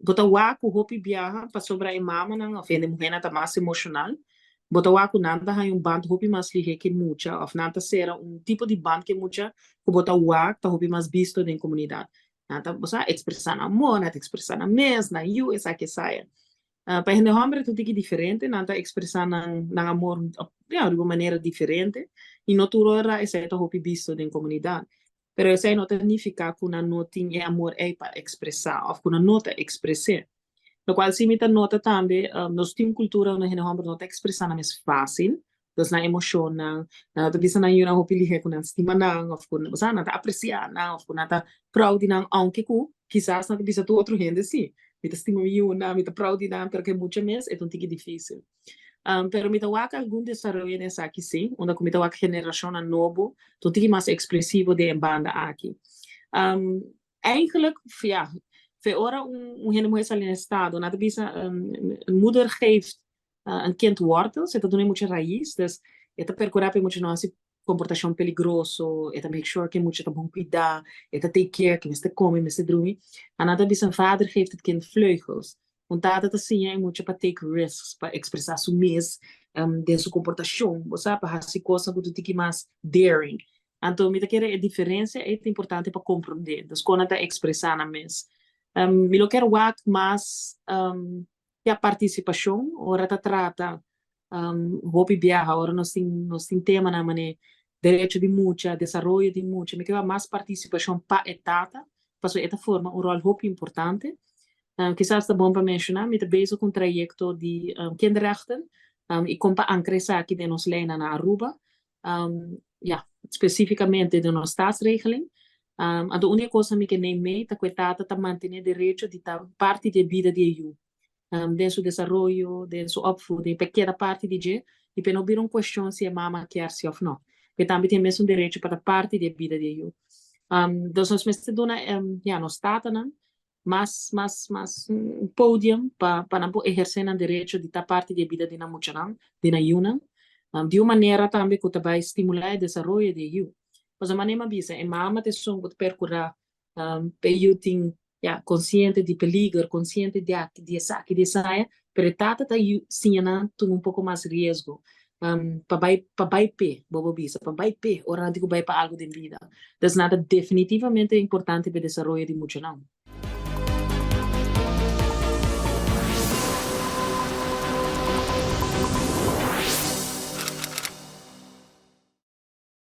Bota waku hopi viaja para sobra a mama não ofende mulher nata mais emocional. Bota waku nanda ha um band hopi mais lige que mucha, of nanta será tipo de band que mucha, que bota waku ta hopi mais visto na comunidade. Nanta bosa expressar amor, nata expressar na mes, na you esa que saia. Para gente homem tudo que diferente, nanta expressar na amor, de uma maneira diferente, e no tudo era essa ta hopi visto na comunidade. Pero essa não significa que uma não tem amor é para expressar, ou que uma nota expressar. No qual se mita nota também, nós temos cultura na gente homem nota expressar na mais fácil, dus na emoção, na to bisa na yun ang hopilihe ko na estima na, of ko na, na apreciar na, of ko na proud na, aunque ko, quizás na bisa tu outro gente, sim. Mita estima yun na, mita proud na, pero que muitas vezes é um tique difícil. Pero me tawaka algum desarrollo nessa aqui sim, onde me tawaka geração novo, tu tique mais expressivo de banda aqui. Eigenlijk, ja, voor ora een moeder ali no estado, nada bisa, moeder geeft een kind wortels, het doen muita raiz, dus het percurar pe muita nossa comportação peligroso, het make sure que muita tá bom cuidar, het take care, que meste come, meste droom. En nada bisa, een vader geeft het kind vleugels. Want dat het assim é muito para take risks, para expressar su mes, de sua comportação, você para fazer coisas que tu tem mais daring. Então, me quer a diferença é importante para compreender. Então, quando tá expressar na mes, me lo quero work mais a participação, ora tá trata hobby viaja, ora nós tem tema na mané direito de mucha, desenvolvimento de mucha, me quero mais participação para etapa, para essa forma um rol hobby importante. Quizás está bom para mencionar, met bezig com trajecto de kinderrechten. Ik kom para ancresar aqui de nos lei na Aruba. Ja, especificamente de nossa staatsregeling. A única coisa que nem me tá coitada tá manter direito de tá parte da vida de eu. De seu desenvolvimento, de sua opvoeding, pequena parte de je, e para não vir uma questão se a mama quer se ou não. Porque também tem mesmo direito para parte da vida de eu. Dus nós mesmo dona, ja, no staat não. Mas um podium para não exercer o direito de estar parte da vida de na muchanan, de na yuna, de uma maneira também que vai estimular o desenvolvimento de you. Mas a maneira bisa, é mama te som que percurar, pe you ting, ja, consciente de peligro, consciente de saque de saia, pero tata ta you sinha tu um pouco mais risco. Pa bai pe, bobo bisa, pa bai pe, ora digo bai pa algo de vida. Das nada definitivamente importante para o desenvolvimento de muchanan.